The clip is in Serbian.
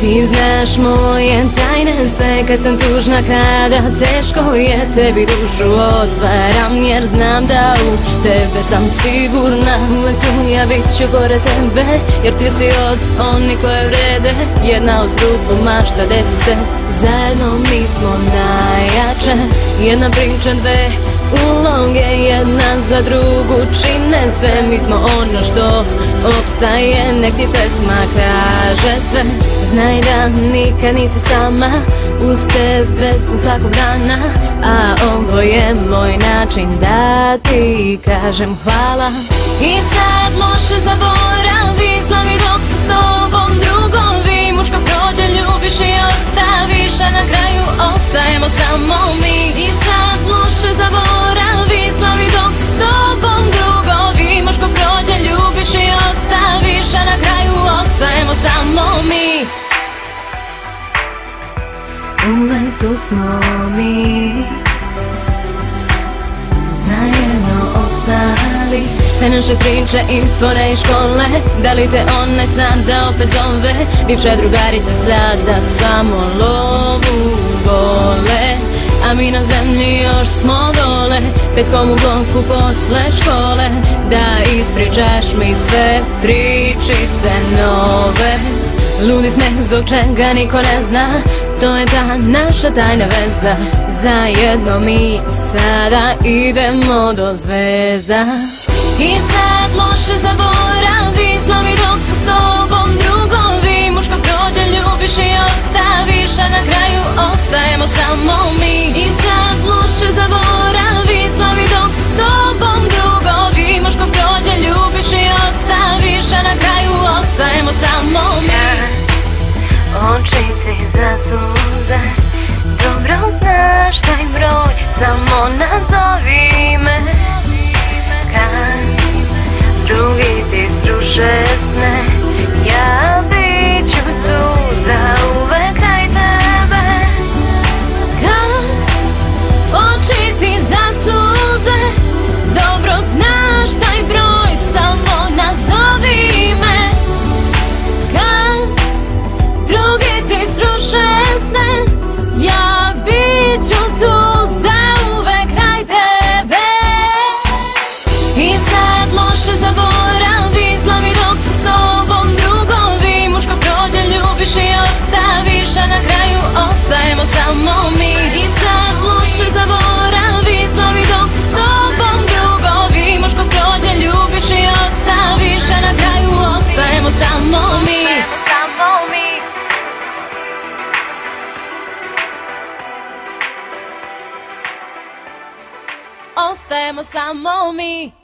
Ti znaš moje tajne sve kad sam tužna, kada teško je, tebi dušu otvaram jer znam da u tebe sam sigurna. Uvek tu ja bit ću pored tebe jer ti si od onih koje vrede. Jedna uz drugu mašta desi se, zajedno mi smo najjače. Jedna priča, dve uloge, jedna za drugu čine sve. Mi smo ono što opstaje, nek ti pesma kaže sve. Znaj da nikad nisi sama, uz tebe sam svakog dana. A ovo je moj način da ti kažem hvala. I sad loše zaboravi, slavi dok su s tobom drugovi. Muško prođe, ljubiš i ostaviš, a na kraju ostajemo samo mi. I sad loše zaboravi, slavi dok su s tobom drugovi. Muško prođe, ljubiš i ostaviš, a na kraju ostajemo samo mi. Uvek tu smo mi, zajedno ostali. Sve naše priče i fore i škole, da li te one sada opet zove? Bivša drugarica sada samo lovu vole, a mi na zemlji još smo dole, petkom u bloku posle škole. Da ispričaš mi sve pričice nove. Ludi smeh zbog čega niko ne zna, to je ta naša tajna veza. Zajedno mi sada idemo do zvezda. I sad loše zaboravi, slavi dok su s tobom drugovi. Muško prođe, ljubiš i ostaviš, a na kraju ostajemo samo mi. I sad loše zaboravi, slavi dok su s tobom drugovi. Muško prođe, ljubiš i ostaviš, a na kraju ostajemo samo mi. Oči ti zasuze, dobro znaš taj broj, samo nazovi me. Kad drugi ti sruše sne, ja bit ću tu zauvek kraj tebe. Kad oči ti zasuze, dobro znaš taj broj, samo nazovi me. Kad drugi ti sruše sne, ja bit ću tu zauvek kraj tebe. I sad loše zaboravi, slavi dok su s tobom drugovi. Muško prođe, ljubiš i ostaviš, a na kraju ostajemo samo mi. I sad loše zaboravi, slavi dok su s tobom drugovi. Muško prođe, ljubiš i ostaviš, a na kraju ostajemo samo mi. Ostajemo samo mi.